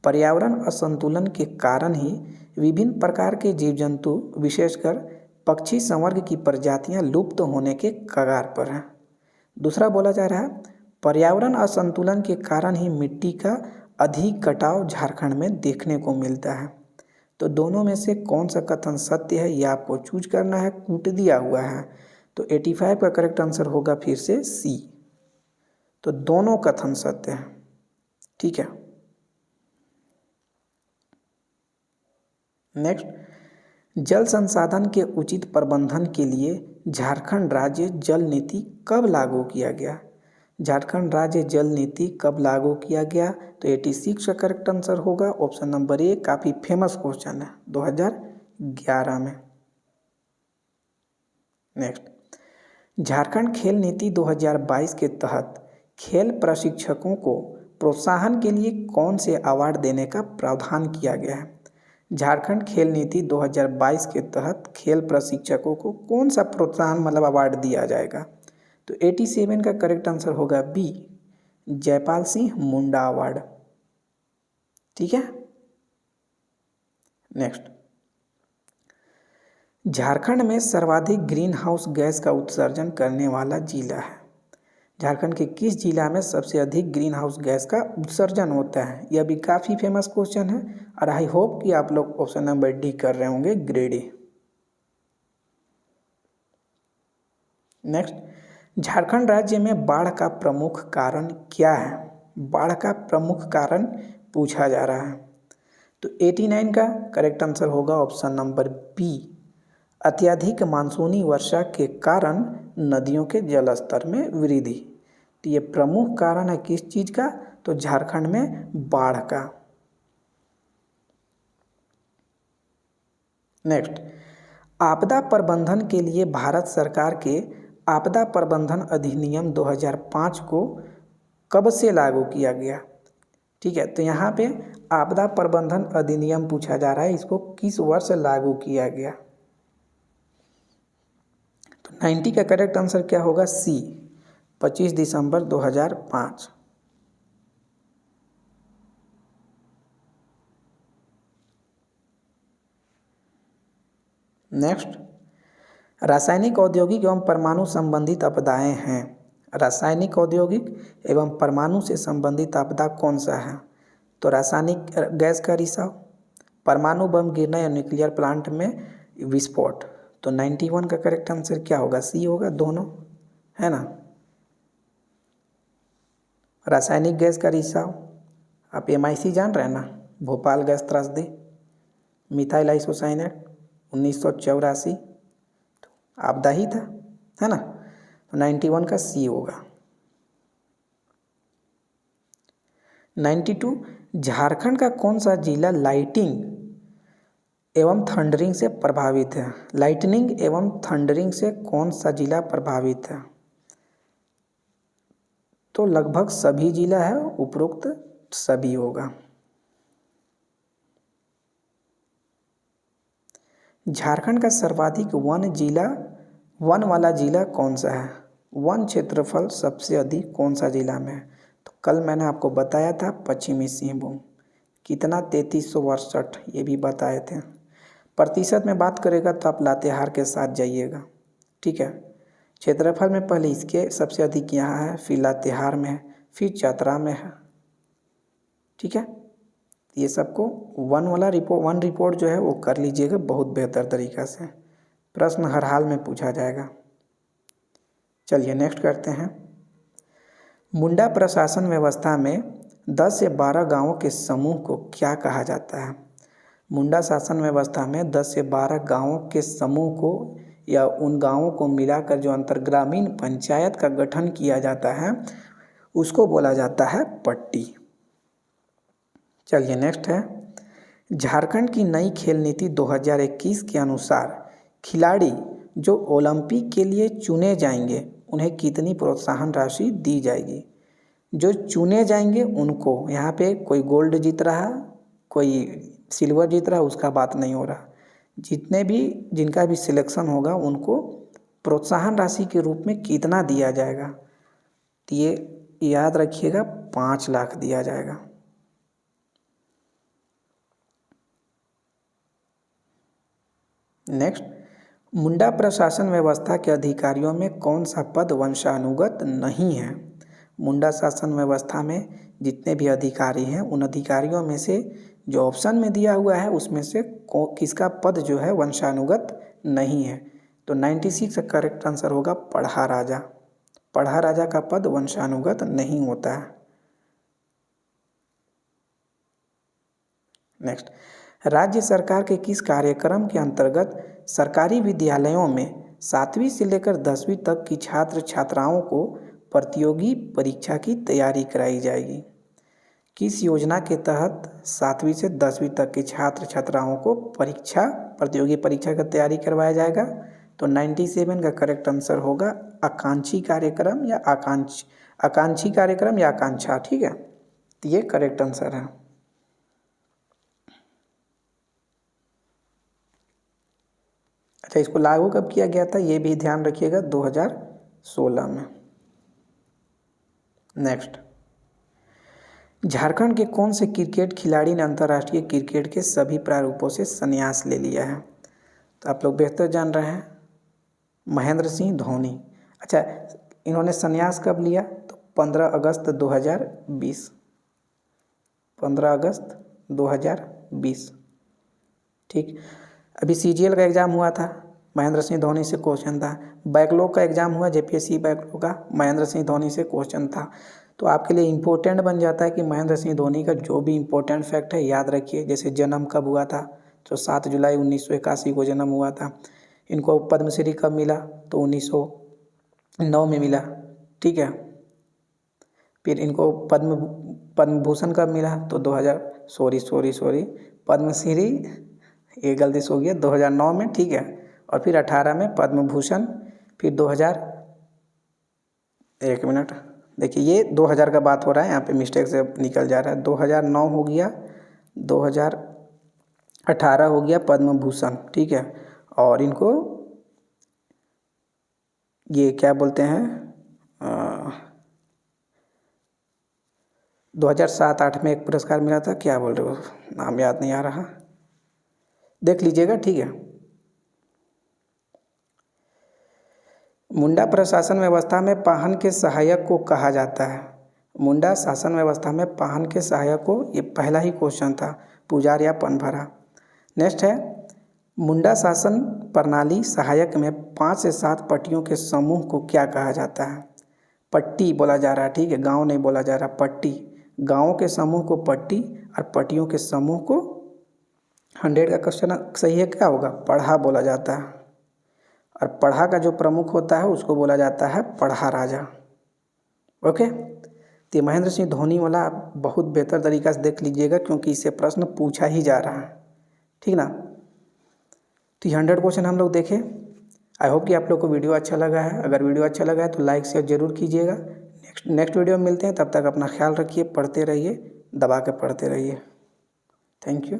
S1: पर्यावरण असंतुलन के कारण ही विभिन्न प्रकार के जीव जंतु विशेषकर पक्षी संवर्ग की प्रजातियां लुप्त होने के कगार पर हैं। दूसरा बोला जा रहा है, पर्यावरण असंतुलन के कारण ही मिट्टी का अधिक कटाव झारखंड में देखने को मिलता है। तो दोनों में से कौन सा कथन सत्य है, यह आपको चूज करना है, कूट दिया हुआ है। तो 85 का करेक्ट आंसर होगा फिर से सी, तो दोनों कथन सत्य है, ठीक है। नेक्स्ट, जल संसाधन के उचित प्रबंधन के लिए झारखंड राज्य जल नीति कब लागू किया गया? झारखंड राज्य जल नीति कब लागू किया गया? तो 86 का करेक्ट आंसर होगा ऑप्शन नंबर ए, काफ़ी फेमस क्वेश्चन है, 2011 में। नेक्स्ट, झारखंड खेल नीति 2022 के तहत खेल प्रशिक्षकों को प्रोत्साहन के लिए कौन से अवार्ड देने का प्रावधान किया गया है? झारखंड खेल नीति 2022 के तहत खेल प्रशिक्षकों को कौन सा प्रोत्साहन मतलब अवार्ड दिया जाएगा? तो 87 का करेक्ट आंसर होगा बी, जयपाल सिंह मुंडा अवार्ड। ठीक है, नेक्स्ट, झारखंड में सर्वाधिक ग्रीन हाउस गैस का उत्सर्जन करने वाला जिला है। झारखंड के किस जिला में सबसे अधिक ग्रीन हाउस गैस का उत्सर्जन होता है? यह भी काफ़ी फेमस क्वेश्चन है और आई होप कि आप लोग ऑप्शन नंबर डी कर रहे होंगे, ग्रेड ए। नेक्स्ट, झारखंड राज्य में बाढ़ का प्रमुख कारण क्या है? बाढ़ का प्रमुख कारण पूछा जा रहा है। तो 89 का करेक्ट आंसर होगा ऑप्शन नंबर बी, अत्यधिक मानसूनी वर्षा के कारण नदियों के जलस्तर में वृद्धि। तो ये प्रमुख कारण है किस चीज़ का? तो झारखंड में बाढ़ का। नेक्स्ट, आपदा प्रबंधन के लिए भारत सरकार के आपदा प्रबंधन अधिनियम 2005 को कब से लागू किया गया? ठीक है, तो यहाँ पे आपदा प्रबंधन अधिनियम पूछा जा रहा है, इसको किस वर्ष लागू किया गया? तो 90 का करेक्ट आंसर क्या होगा? सी, 25 दिसंबर 2005। नेक्स्ट, रासायनिक, औद्योगिक एवं परमाणु संबंधित आपदाएं हैं। रासायनिक, औद्योगिक एवं परमाणु से संबंधित आपदा कौन सा है? तो रासायनिक गैस का रिसाव, परमाणु बम गिरना या न्यूक्लियर प्लांट में विस्फोट। तो 91 का करेक्ट आंसर क्या होगा? सी होगा, दोनों, है ना। रासायनिक गैस का रिसाव आप MIC जान रहे हैं ना, भोपाल गैस त्रासदी, मिथाइल आइसोसाइनेट 1984, तो आपदा ही था, है ना। तो 91 का सी होगा। 92, झारखंड का कौन सा जिला लाइटिंग एवं थंडरिंग से प्रभावित है? लाइटनिंग एवं थंडरिंग से कौन सा जिला प्रभावित है? तो लगभग सभी जिला है, उपरोक्त सभी होगा। झारखंड का सर्वाधिक वन वाला जिला कौन सा है? वन क्षेत्रफल सबसे अधिक कौन सा जिला में है? तो कल मैंने आपको बताया था पश्चिमी सिंहभूम, कितना 3368, ये भी बताए थे। प्रतिशत में बात करेगा तो आप लातेहार के साथ जाइएगा। ठीक है, क्षेत्रफल में पहले इसके सबसे अधिक यहाँ है, फिर लातेहार में है, फिर चतरा में है। ठीक है, ये सबको वन रिपोर्ट जो है वो कर लीजिएगा बहुत बेहतर तरीक़ा से, प्रश्न हर हाल में पूछा जाएगा। चलिए नेक्स्ट करते हैं। मुंडा प्रशासन व्यवस्था में 10 से 12 गांवों के समूह को क्या कहा जाता है? मुंडा शासन व्यवस्था में 10 से 12 गांवों के समूह को या उन गांवों को मिलाकर जो अंतर्ग्रामीण पंचायत का गठन किया जाता है उसको बोला जाता है पट्टी। चलिए नेक्स्ट है, झारखंड की नई खेल नीति 2021 के अनुसार खिलाड़ी जो ओलंपिक के लिए चुने जाएंगे उन्हें कितनी प्रोत्साहन राशि दी जाएगी? जो चुने जाएंगे उनको, यहाँ पे कोई गोल्ड जीत रहा, कोई सिल्वर जीत रहा, उसका बात नहीं हो रहा, जिनका भी सिलेक्शन होगा उनको प्रोत्साहन राशि के रूप में कितना दिया जाएगा? तो ये याद रखिएगा, 5 लाख दिया जाएगा। नेक्स्ट, मुंडा प्रशासन व्यवस्था के अधिकारियों में कौन सा पद वंशानुगत नहीं है? मुंडा शासन व्यवस्था में जितने भी अधिकारी हैं उन अधिकारियों में से जो ऑप्शन में दिया हुआ है उसमें से किसका पद जो है वंशानुगत नहीं है? तो 96 का करेक्ट आंसर होगा पढ़ा राजा। पढ़ा राजा का पद वंशानुगत नहीं होता है। नेक्स्ट, राज्य सरकार के किस कार्यक्रम के अंतर्गत सरकारी विद्यालयों में 7वीं से लेकर 10वीं तक की छात्र छात्राओं को प्रतियोगी परीक्षा की तैयारी कराई जाएगी? किस योजना के तहत 7वीं से 10वीं तक के छात्र छात्राओं को प्रतियोगी परीक्षा की तैयारी करवाया जाएगा? तो 97 का करेक्ट आंसर होगा आकांक्षी कार्यक्रम या आकांक्षी कार्यक्रम या आकांक्षा। ठीक है, तो ये करेक्ट आंसर है। अच्छा, इसको लागू कब किया गया था ये भी ध्यान रखिएगा, 2016 में। नेक्स्ट, झारखंड के कौन से क्रिकेट खिलाड़ी ने अंतर्राष्ट्रीय क्रिकेट के सभी प्रारूपों से संन्यास ले लिया है? तो आप लोग बेहतर जान रहे हैं, महेंद्र सिंह धोनी। अच्छा, इन्होंने संन्यास कब लिया? तो 15 अगस्त 2020, 15 अगस्त 2020। ठीक, अभी CGL का एग्ज़ाम हुआ था, महेंद्र सिंह धोनी से क्वेश्चन था। बैकलॉग का एग्ज़ाम हुआ, JPSC बैकलॉग का, महेंद्र सिंह धोनी से क्वेश्चन था। तो आपके लिए इम्पोर्टेंट बन जाता है कि महेंद्र सिंह धोनी का जो भी इम्पोर्टेंट फैक्ट है याद रखिए। जैसे जन्म कब हुआ था, तो 7 जुलाई 1981 को जन्म हुआ था। इनको पद्मश्री कब मिला? तो 1909 में मिला। ठीक है, फिर इनको पद्म भूषण कब मिला? तो 2000 पद्मश्री, ये गलती से हो गया, 2009 में। ठीक है, और फिर 18 में पद्म भूषण, फिर 2000, एक मिनट देखिए, ये 2000 का बात हो रहा है, यहाँ पे मिस्टेक से निकल जा रहा है। 2009 हो गया, 2018 हो गया पद्म भूषण। ठीक है, और इनको ये क्या बोलते हैं, 2007-8 में एक पुरस्कार मिला था, क्या बोल रहे हो, नाम याद नहीं आ रहा, देख लीजिएगा। ठीक है, मुंडा प्रशासन व्यवस्था में पाहन के सहायक को कहा जाता है। मुंडा शासन व्यवस्था में पाहन के सहायक को, ये पहला ही क्वेश्चन था, पुजार या पनभरा। नेक्स्ट है, मुंडा शासन प्रणाली सहायक में 5 से 7 पट्टियों के समूह को क्या कहा जाता है? पट्टी बोला जा रहा है। ठीक है, गांव नहीं बोला जा रहा, पट्टी। गाँवों के समूह को पट्टी और पट्टियों के समूह को, 100 का क्वेश्चन सही है, क्या होगा? पढ़ा बोला जाता है। और पढ़ा का जो प्रमुख होता है उसको बोला जाता है पढ़ा राजा। ओके, तो महेंद्र सिंह धोनी वाला आप बहुत बेहतर तरीक़ा से देख लीजिएगा, क्योंकि इससे प्रश्न पूछा ही जा रहा है। ठीक ना, तो 100 क्वेश्चन हम लोग देखें। आई होप कि आप लोग को वीडियो अच्छा लगा है। अगर वीडियो अच्छा लगा है तो लाइक शेयर जरूर कीजिएगा। नेक्स्ट वीडियो में मिलते हैं, तब तक अपना ख्याल रखिए, पढ़ते रहिए, दबा के पढ़ते रहिए। Thank you.